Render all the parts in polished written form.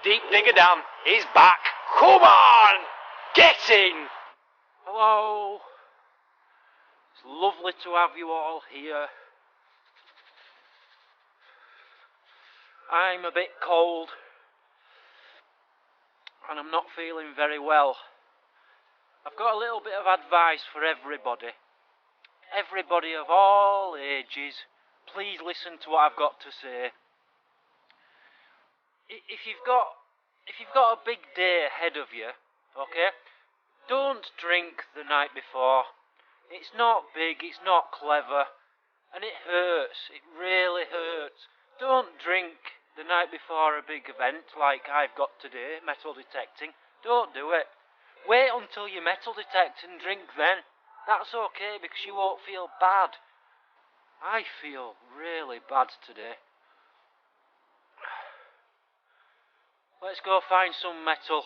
Deep Digger Dan is back. Come on! Get in! Hello. It's lovely to have you all here. I'm a bit cold and I'm not feeling very well. I've got a little bit of advice for everybody. Everybody of all ages, please listen to what I've got to say. If you've got a big day ahead of you, okay, don't drink the night before. It's not big, it's not clever, and it hurts. It really hurts. Don't drink the night before a big event like I've got today, metal detecting. Don't do it. Wait until you metal detect and drink then. That's okay because you won't feel bad. I feel really bad today. Let's go find some metal.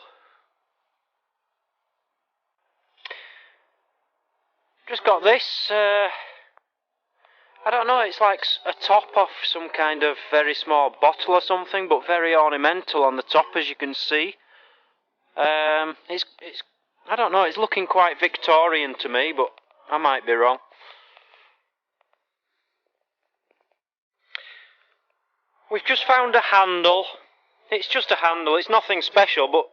Just got this, I don't know, it's like a top off some kind of very small bottle or something, but very ornamental on the top, as you can see. It's I don't know, it's looking quite Victorian to me, but I might be wrong. We've just found a handle. It's just a handle, it's nothing special, but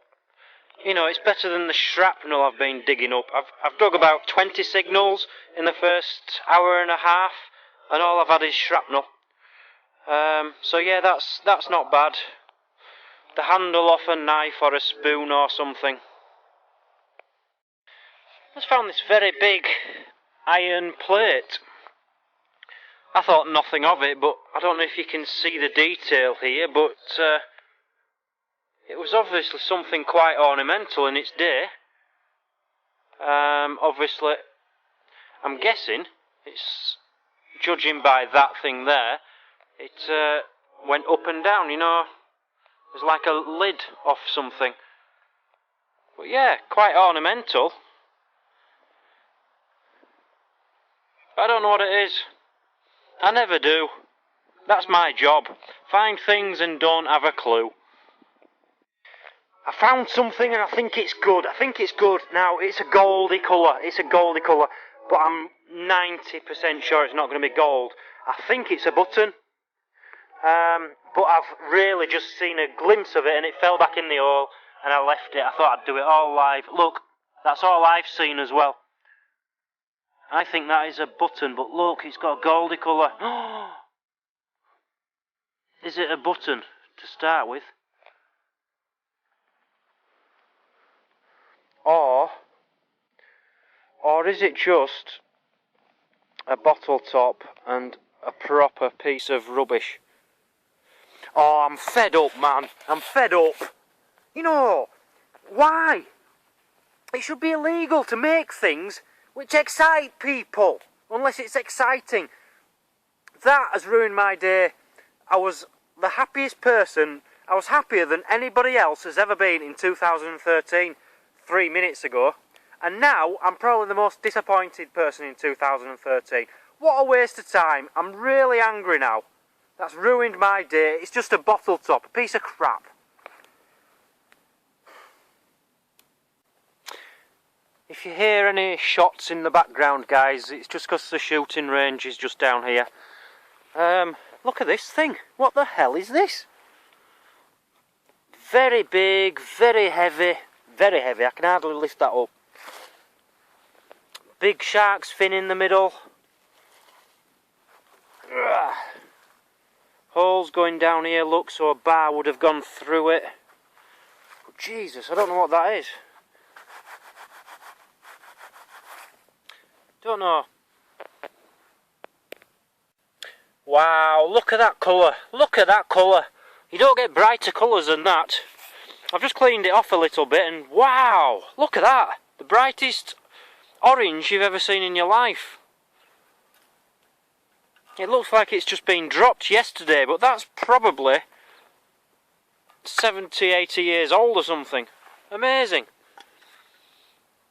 you know, it's better than the shrapnel I've been digging up. I've dug about 20 signals in the first hour and a half, and all I've had is shrapnel. So yeah, that's not bad. The handle off a knife or a spoon or something. Just found this very big iron plate. I thought nothing of it, but I don't know if you can see the detail here, but it was obviously something quite ornamental in its day. Obviously, I'm guessing it's, judging by that thing there, it went up and down, you know. It was like a lid off something. But yeah, quite ornamental. I don't know what it is. I never do. That's my job. Find things and don't have a clue. I found something and I think it's good. Now, it's a goldy colour. But I'm 90% sure it's not going to be gold. I think it's a button. But I've really just seen a glimpse of it and it fell back in the hole and I left it. I thought I'd do it all live. Look, that's all I've seen as well. I think that is a button, but look, it's got a goldy colour. Is it a button to start with? Or is it just a bottle top and a proper piece of rubbish? Oh, I'm fed up, man. I'm fed up. You know, why? It should be illegal to make things which excite people, unless it's exciting. That has ruined my day. I was the happiest person. I was happier than anybody else has ever been in 2013, 3 minutes ago. And now, I'm probably the most disappointed person in 2013. What a waste of time. I'm really angry now. That's ruined my day. It's just a bottle top, a piece of crap. If you hear any shots in the background, guys, it's just because the shooting range is just down here. Look at this thing. What the hell is this? Very big, very heavy. Very heavy. I can hardly lift that up. Big shark's fin in the middle. Ugh. Holes going down here, look, so a bar would have gone through it. But Jesus, I don't know what that is. Don't know. Wow, look at that colour. Look at that colour. You don't get brighter colours than that. I've just cleaned it off a little bit and wow, look at that. The brightest orange you've ever seen in your life. It looks like it's just been dropped yesterday, but that's probably 70, 80 years old or something. Amazing.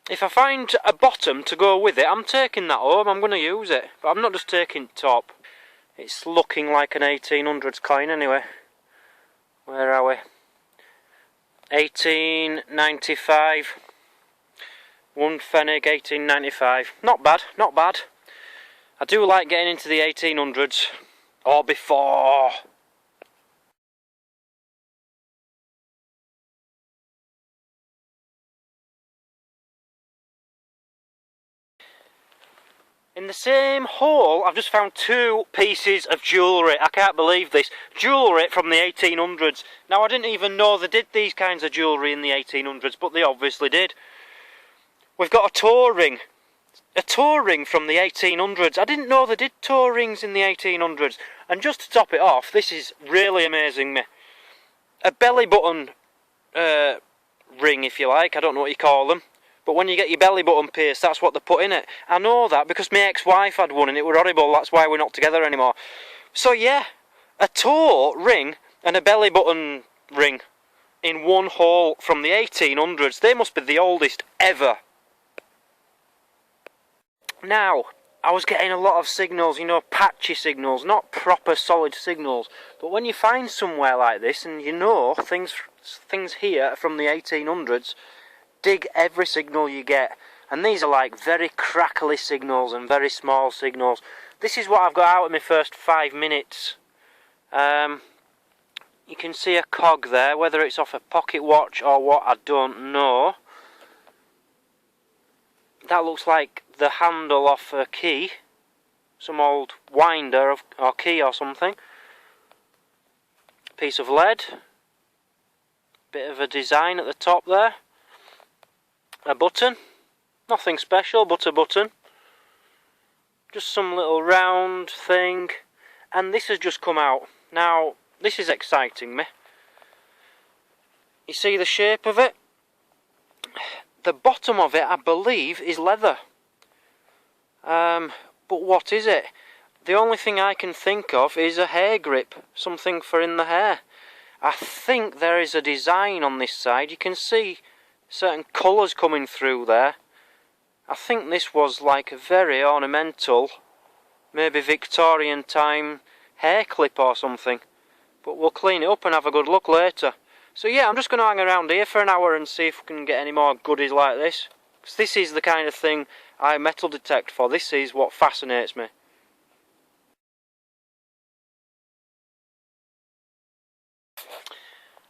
If I find a bottom to go with it, I'm taking that home, I'm going to use it. But I'm not just taking top. It's looking like an 1800s coin anyway. Where are we? 1895. One Pfennig, 1895. Not bad, not bad. I do like getting into the 1800s. Or before. In the same haul, I've just found two pieces of jewellery. I can't believe this. Jewellery from the 1800s. Now, I didn't even know they did these kinds of jewellery in the 1800s, but they obviously did. We've got a toe ring. A toe ring from the 1800s. I didn't know they did toe rings in the 1800s. And just to top it off, this is really amazing me. A belly button ring, if you like. I don't know what you call them. But when you get your belly button pierced, that's what they put in it. I know that because my ex-wife had one and it was horrible. That's why we're not together anymore. So yeah, a toe ring and a belly button ring in one haul from the 1800s. They must be the oldest ever. Now, I was getting a lot of signals, you know, patchy signals, not proper solid signals. But when you find somewhere like this and you know things here from the 1800s, dig every signal you get. And these are like very crackly signals and very small signals. This is what I've got out in my first 5 minutes. You can see a cog there, whether it's off a pocket watch or what, I don't know. That looks like the handle off a key. Some old winder or key or something. Piece of lead. Bit of a design at the top there. A button, nothing special but a button, just some little round thing, and this has just come out. Now this is exciting me. You see the shape of it? The bottom of it I believe is leather, but what is it? The only thing I can think of is a hair grip, something for in the hair. I think there is a design on this side. You can see certain colours coming through there. I think this was like a very ornamental, maybe Victorian time hair clip or something. But we'll clean it up and have a good look later. So yeah, I'm just going to hang around here for an hour and see if we can get any more goodies like this. Because this is the kind of thing I metal detect for. This is what fascinates me.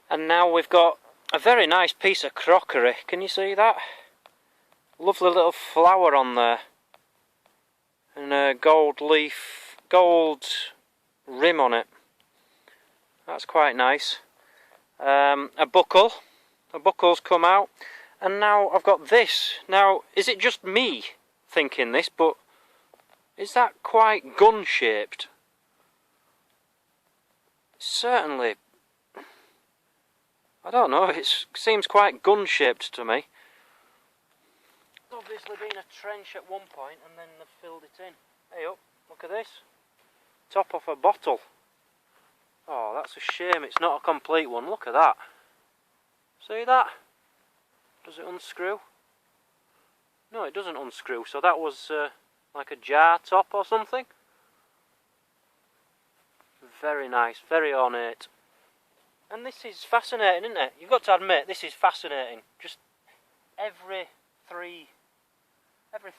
And now we've got a very nice piece of crockery. Can you see that? Lovely little flower on there. And a gold leaf, gold rim on it. That's quite nice. A buckle. A buckle's come out. And now I've got this. Now, is it just me thinking this, but is that quite gun-shaped? Certainly. I don't know, it seems quite gun-shaped to me. It's obviously been a trench at one point and then they've filled it in. Hey up, look at this. Top off a bottle. Oh, that's a shame it's not a complete one. Look at that. See that? Does it unscrew? No, it doesn't unscrew, so that was like a jar top or something. Very nice, very ornate. And this is fascinating, isn't it? You've got to admit, this is fascinating. Just every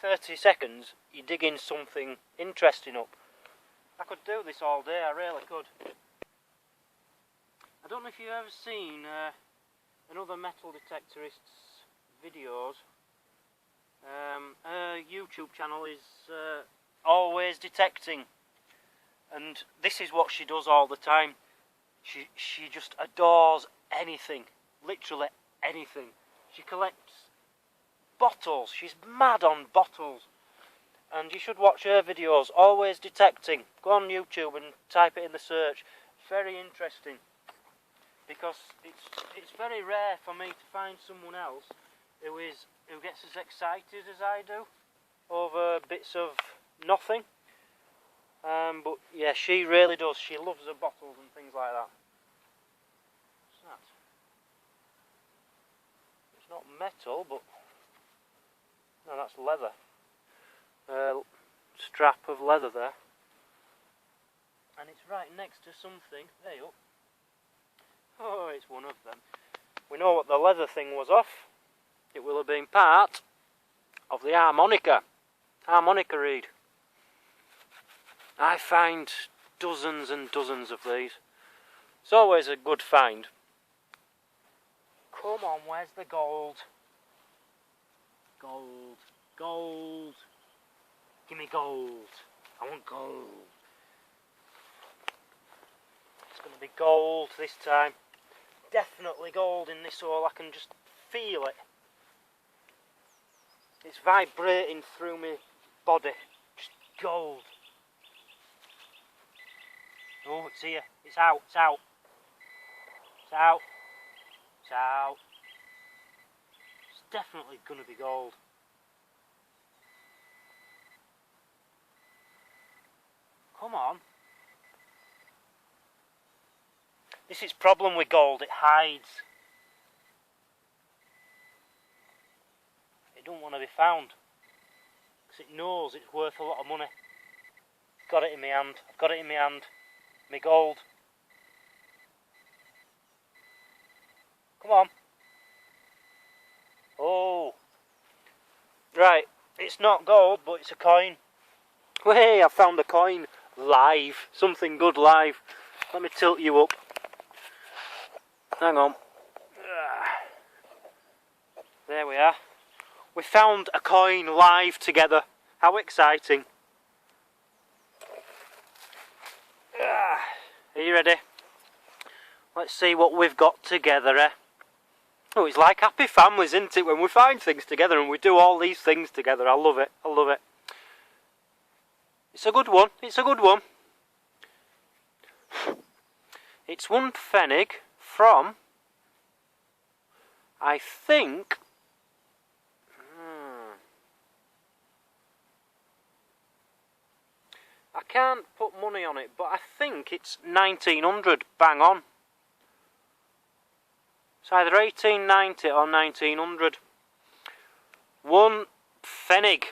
30 seconds, you're digging something interesting up. I could do this all day, I really could. I don't know if you've ever seen another metal detectorist's videos. Her YouTube channel is Always Detecting. And this is what she does all the time. She just adores anything, literally anything. She collects bottles, she's mad on bottles. And you should watch her videos, Always Detecting. Go on YouTube and type it in the search. Very interesting. Because it's very rare for me to find someone else who gets as excited as I do over bits of nothing. But yeah, she really does. She loves her bottles and things like that. What's that? It's not metal, but no, that's leather. Strap of leather there, and it's right next to something. There you go. Oh, it's one of them. we know what the leather thing was off. It will have been part of the harmonica reed. I find dozens and dozens of these. It's always a good find. Come on, where's the gold? Gold, gold. Give me gold. I want gold. It's going to be gold this time. Definitely gold in this hole. I can just feel it. It's vibrating through my body. Just gold. Oh, it's here. It's out. It's out. It's out. It's out. It's definitely going to be gold. Come on. This is problem with gold. It hides. It don't want to be found. Because it knows it's worth a lot of money. Got it in my hand. I've got it in my hand. My gold. Come on. Oh. Right. It's not gold, but it's a coin. Hey, I found a coin. Live. Something good live. Let me tilt you up. Hang on. There we are. We found a coin live together. How exciting. Are you ready? Let's see what we've got together, eh? Oh, it's like happy families, isn't it? When we find things together and we do all these things together. I love it. I love it. It's a good one. It's a good one. It's one pfennig from, I think, I can't put money on it, but I think it's 1900, bang on. It's either 1890 or 1900. One pfennig.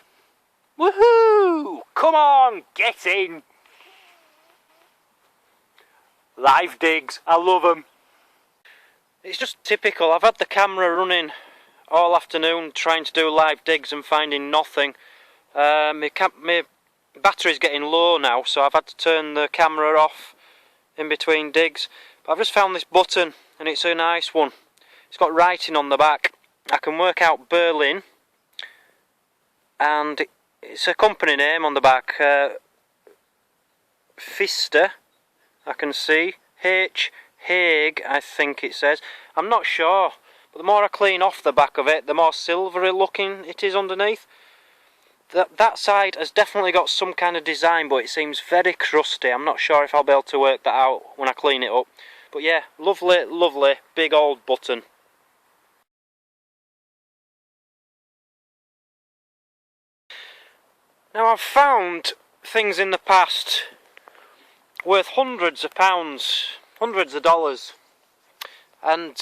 Woohoo! Come on, get in! Live digs, I love them. It's just typical. I've had the camera running all afternoon trying to do live digs and finding nothing. My battery's getting low now, so I've had to turn the camera off in between digs. But I've just found this button, and it's a nice one. It's got writing on the back. I can work out Berlin, and it's a company name on the back. Pfister, I can see. Hague, I think it says. I'm not sure, but the more I clean off the back of it, the more silvery looking it is underneath. That side has definitely got some kind of design, but it seems very crusty. I'm not sure if I'll be able to work that out when I clean it up. But yeah, lovely, lovely, big old button. Now, I've found things in the past worth hundreds of pounds, hundreds of dollars, and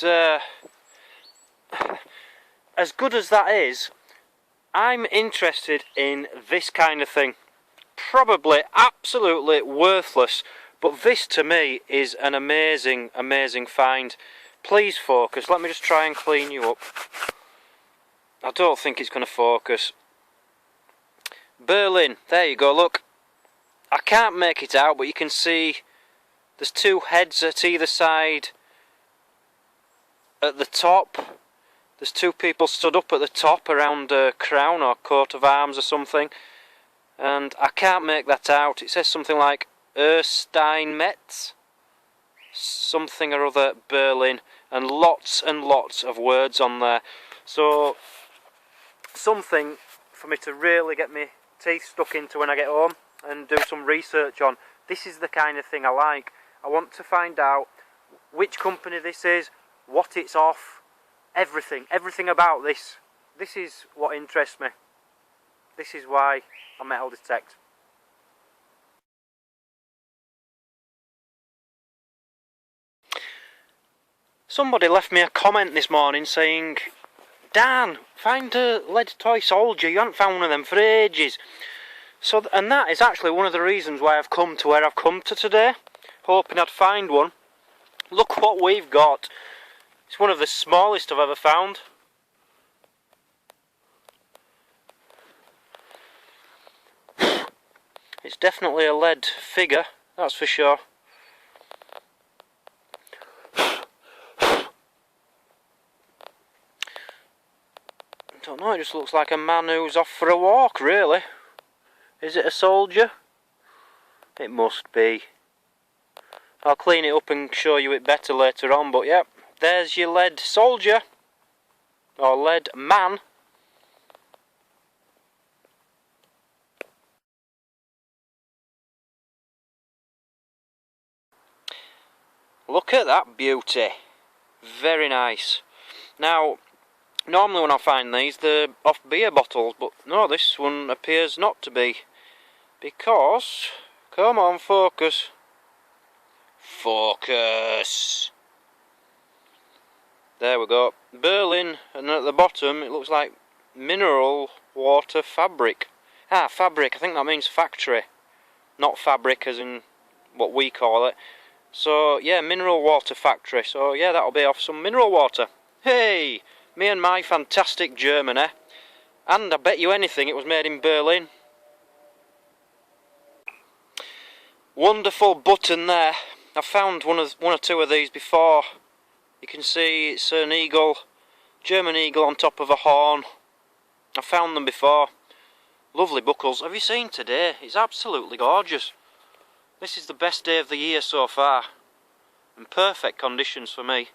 as good as that is, I'm interested in this kind of thing. Probably absolutely worthless, but this to me is an amazing, amazing find. Please focus. Let me just try and clean you up. I don't think it's going to focus. Berlin, there you go, look. I can't make it out, but you can see there's two heads at either side. At the top, there's two people stood up at the top around a crown or coat of arms or something. And I can't make that out. It says something like Erstein Metz, something or other, Berlin, and lots of words on there. So, something for me to really get my teeth stuck into when I get home and do some research on. This is the kind of thing I like. I want to find out which company this is, what it's off, everything about this. This is what interests me. This is why I metal detect. Somebody left me a comment this morning saying, Dan, find a lead toy soldier, you haven't found one of them for ages. So, and that is actually one of the reasons why I've come to where I've come to today, hoping I'd find one. Look what we've got. It's one of the smallest I've ever found. It's definitely a lead figure, that's for sure. I don't know, it just looks like a man who's off for a walk, really. Is it a soldier? It must be. I'll clean it up and show you it better later on, but yep, there's your lead soldier. Or lead man. Look at that beauty. Very nice. Now, normally when I find these, they're off beer bottles, but no, this one appears not to be. Because, come on, focus. Focus! There we go. Berlin, and at the bottom it looks like mineral water fabric. Ah, fabric, I think that means factory. Not fabric as in what we call it. So, yeah, mineral water factory. So, yeah, that'll be off some mineral water. Hey! Me and my fantastic Germany. And I bet you anything it was made in Berlin. Wonderful button there. I found one or two of these before. You can see it's an eagle, German eagle on top of a horn. I found them before. Lovely buckles. Have you seen today? It's absolutely gorgeous. This is the best day of the year so far. And perfect conditions for me.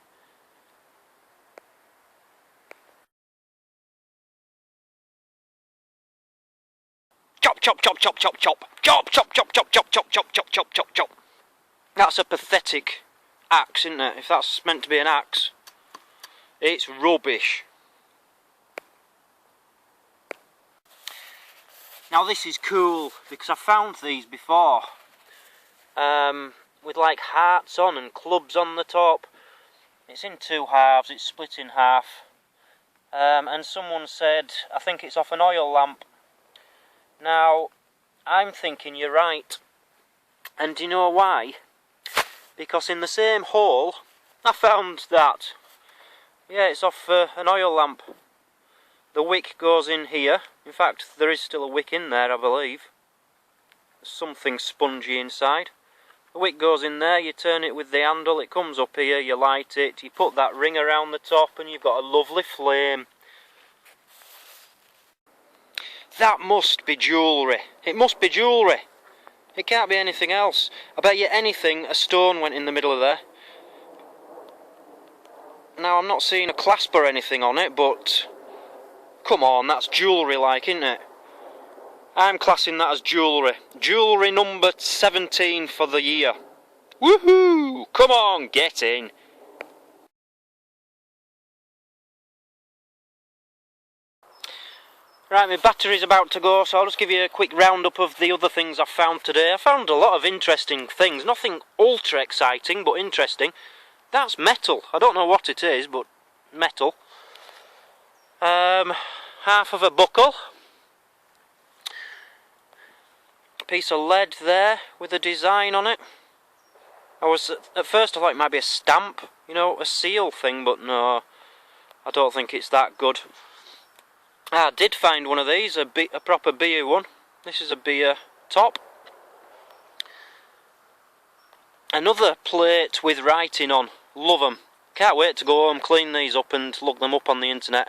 Chop, chop, chop, chop, chop, chop. Chop, chop, chop, chop, chop, chop, chop, chop, chop, chop, chop. That's a pathetic axe, isn't it? If that's meant to be an axe, it's rubbish. Now this is cool because I found these before, with like hearts on and clubs on the top. It's in two halves, it's split in half, and someone said, I think it's off an oil lamp. Now, I'm thinking you're right, and do you know why? Because in the same hole, I found that. Yeah, it's off an oil lamp. The wick goes in here. In fact, there is still a wick in there, I believe. There's something spongy inside. The wick goes in there, you turn it with the handle, it comes up here, you light it, you put that ring around the top and you've got a lovely flame. That must be jewellery. It must be jewellery. It can't be anything else. I bet you anything, a stone went in the middle of there. Now, I'm not seeing a clasp or anything on it, but come on, that's jewellery like, isn't it? I'm classing that as jewellery. Jewellery number 17 for the year. Woohoo! Come on, get in. Right, my battery's about to go, so I'll just give you a quick roundup of the other things I've found today. I found a lot of interesting things. Nothing ultra exciting, but interesting. That's metal. I don't know what it is, but metal. Half of a buckle. A piece of lead there with a design on it. At first I thought it might be a stamp, you know, a seal thing, but no, I don't think it's that good. I did find one of these, a proper beer one. This is a beer top. Another plate with writing on. Love them. Can't wait to go home, clean these up and look them up on the internet.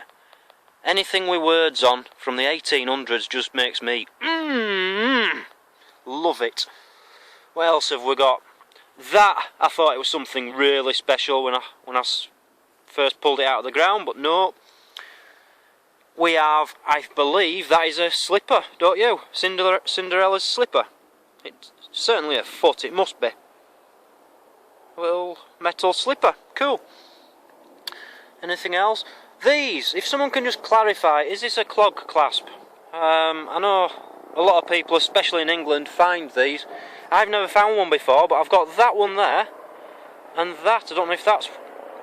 Anything with words on from the 1800s just makes me love it. What else have we got? That, I thought it was something really special when I first pulled it out of the ground, but no. We have, I believe, that is a slipper, don't you? Cinderella's slipper. It's certainly a foot, it must be. A little metal slipper, cool. Anything else? These, if someone can just clarify, is this a clog clasp? I know a lot of people, especially in England, find these. I've never found one before, but I've got that one there. And that, I don't know if that's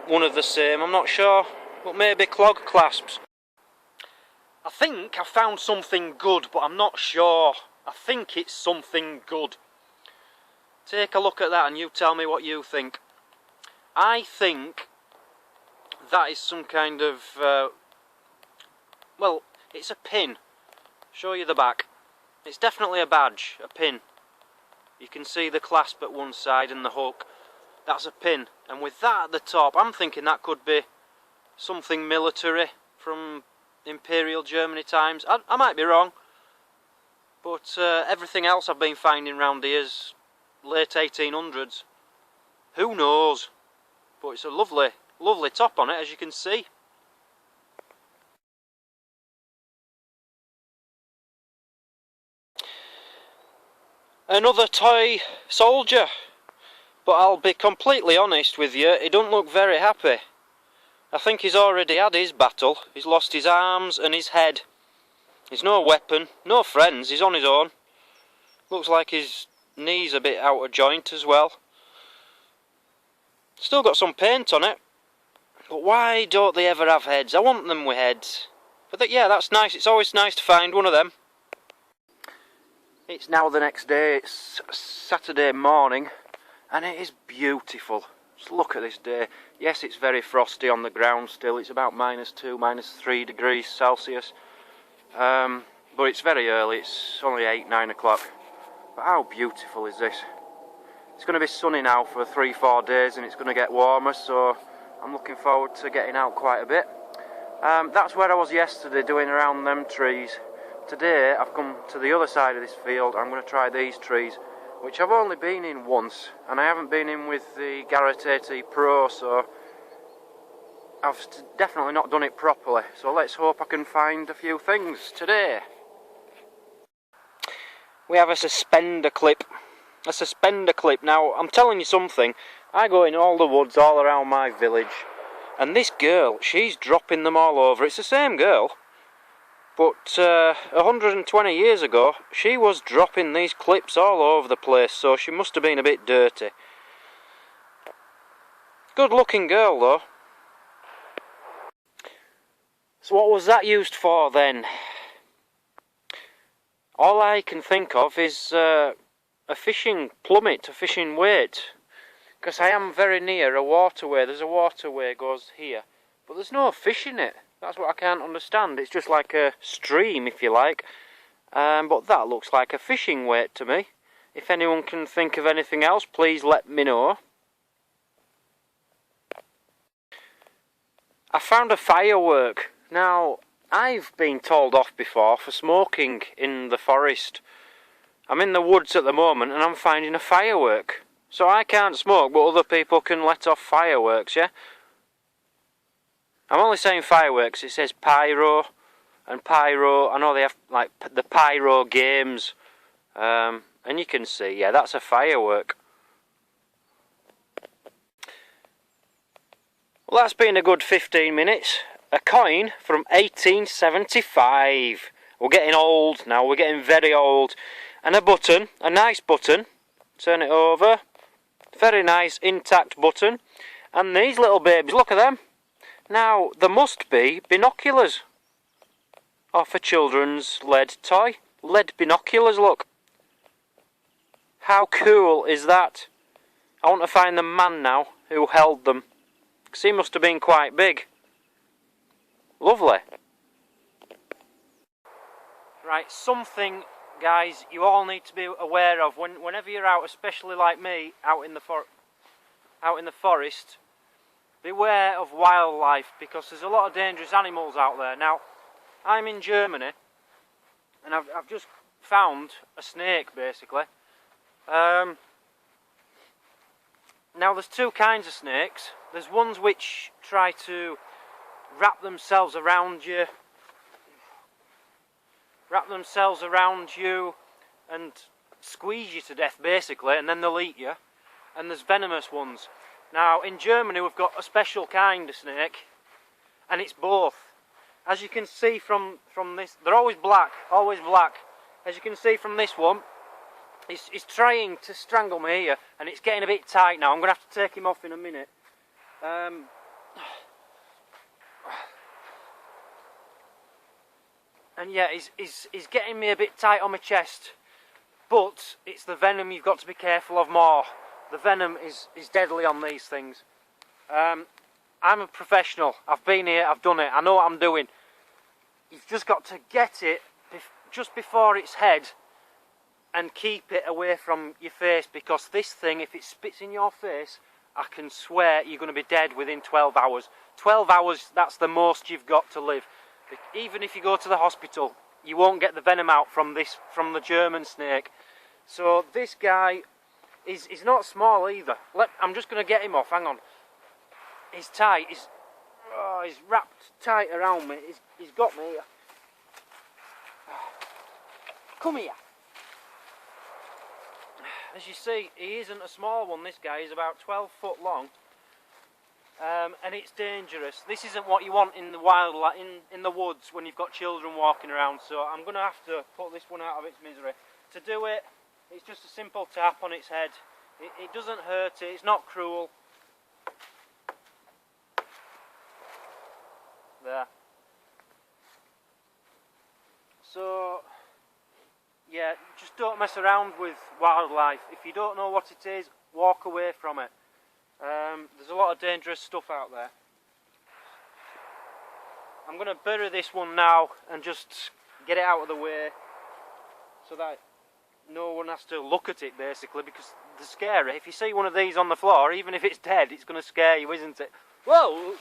one of the same, I'm not sure. But maybe clog clasps. I think I found something good, but I'm not sure. I think it's something good. Take a look at that and you tell me what you think. I think that is some kind of, well, it's a pin. Show you the back. It's definitely a badge, a pin. You can see the clasp at one side and the hook. That's a pin. And with that at the top, I'm thinking that could be something military from Imperial Germany times. I might be wrong. But everything else I've been finding round here is late 1800s. Who knows? But it's a lovely, lovely top on it, as you can see. Another toy soldier. But I'll be completely honest with you, he don't look very happy. I think he's already had his battle. He's lost his arms and his head. He's no weapon, no friends, he's on his own. Looks like his knee's a bit out of joint as well. Still got some paint on it. But why don't they ever have heads? I want them with heads. But yeah, that's nice. It's always nice to find one of them. It's now the next day. It's Saturday morning. And it is beautiful. Just look at this day. Yes, it's very frosty on the ground still. It's about -2, -3 degrees Celsius. But it's very early. It's only 8, 9 o'clock. But how beautiful is this? It's going to be sunny now for 3-4 days and it's going to get warmer, so I'm looking forward to getting out quite a bit. That's where I was yesterday, doing around them trees. Today I've come to the other side of this field. I'm going to try these trees, which I've only been in once, and I haven't been in with the Garrett AT Pro, so I've definitely not done it properly. So let's hope I can find a few things today. We have a suspender clip. A suspender clip. Now, I'm telling you something. I go in all the woods all around my village, and this girl, she's dropping them all over. It's the same girl, but 120 years ago, she was dropping these clips all over the place, so she must have been a bit dirty. Good looking girl, though. So what was that used for, then? All I can think of is a fishing plummet, a fishing weight, because I am very near a waterway. There's a waterway goes here, but there's no fish in it. That's what I can't understand. It's just like a stream, if you like, but that looks like a fishing weight to me. If anyone can think of anything else, please let me know. I found a firework. Now, I've been told off before for smoking in the forest. I'm in the woods at the moment and I'm finding a firework. So I can't smoke, but other people can let off fireworks, yeah? I'm only saying fireworks. It says pyro and pyro. I know they have like the pyro games. And you can see, yeah, that's a firework. Well, that's been a good 15 minutes. A coin from 1875. We're getting old now, we're getting very old. And a button, a nice button. Turn it over. Very nice, intact button. And these little babies, look at them. Now, there must be binoculars. Off a children's lead toy. Lead binoculars, look. How cool is that? I want to find the man now who held them, because he must have been quite big. Lovely. Right, something, guys, you all need to be aware of whenever you're out, especially like me, out in the forest. Beware of wildlife, because there's a lot of dangerous animals out there. Now, I'm in Germany, and I've just found a snake, basically. Now, there's two kinds of snakes. There's ones which try to wrap themselves around you and squeeze you to death, basically, and then they'll eat you. And there's venomous ones. Now, in Germany, we've got a special kind of snake, and it's both. As you can see from this, they're always black, always black. As you can see from this one, he's trying to strangle me here, and it's getting a bit tight now. I'm going to have to take him off in a minute. And yeah, he's getting me a bit tight on my chest, but it's the venom you've got to be careful of more. The venom is deadly on these things. I'm a professional. I've been here, I've done it, I know what I'm doing. You've just got to get it just before its head and keep it away from your face, because this thing, if it spits in your face, I can swear you're going to be dead within 12 hours. 12 hours, that's the most you've got to live. Even if you go to the hospital, you won't get the venom out from the German snake. So this guy is not small either. I'm just going to get him off, hang on. He's tight, he's wrapped tight around me, he's got me here. Come here. As you see, he isn't a small one, this guy. He's about 12 foot long. And it's dangerous. This isn't what you want in the wild, in the woods when you've got children walking around. So I'm going to have to put this one out of its misery. To do it, it's just a simple tap on its head. It doesn't hurt it, it's not cruel. There. So, yeah, just don't mess around with wildlife. If you don't know what it is, walk away from it. There's a lot of dangerous stuff out there. I'm going to bury this one now and just get it out of the way so that no one has to look at it, basically, because they're scary. If you see one of these on the floor, even if it's dead, it's going to scare you, isn't it? Whoa!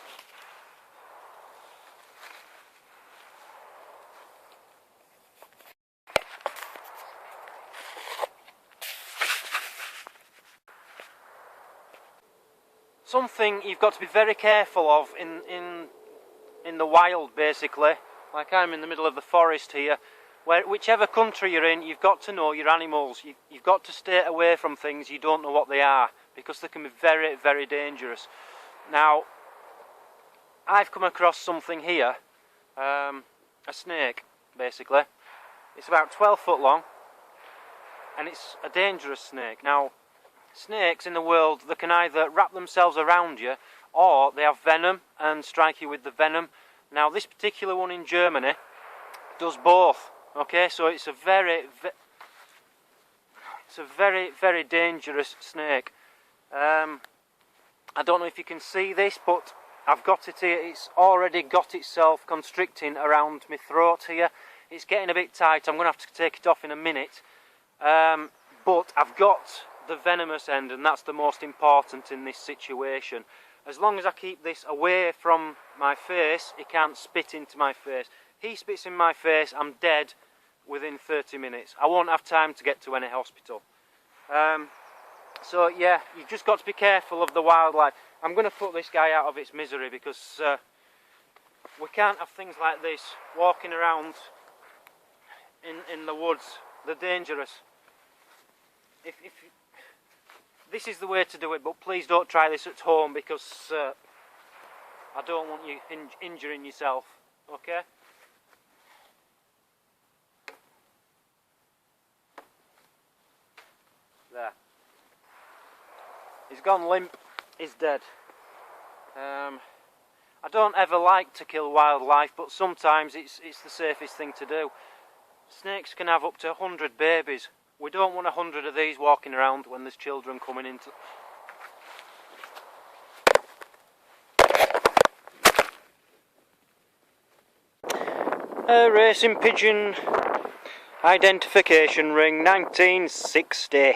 Something you've got to be very careful of in the wild, basically. Like I'm in the middle of the forest here. Whichever country you're in, you've got to know your animals. You've got to stay away from things you don't know what they are, because they can be very, very dangerous. Now, I've come across something here, a snake, basically. It's about 12 foot long, and it's a dangerous snake. Now, snakes in the world, they can either wrap themselves around you, or they have venom and strike you with the venom. Now, this particular one in Germany does both. Okay, so it's a very, very dangerous snake. I don't know if you can see this, but I've got it here. It's already got itself constricting around my throat here. It's getting a bit tight. I'm going to have to take it off in a minute. But I've got the venomous end, and that's the most important in this situation. As long as I keep this away from my face, it can't spit into my face. He spits in my face, I'm dead within 30 minutes. I won't have time to get to any hospital. So yeah, you've just got to be careful of the wildlife. I'm going to put this guy out of its misery, because we can't have things like this walking around in the woods. They're dangerous. If this is the way to do it, but please don't try this at home, because I don't want you injuring yourself, okay? There. He's gone limp, he's dead. I don't ever like to kill wildlife, but sometimes it's the safest thing to do. Snakes can have up to 100 babies. We don't want 100 of these walking around when there's children coming into... A racing pigeon identification ring, 1960.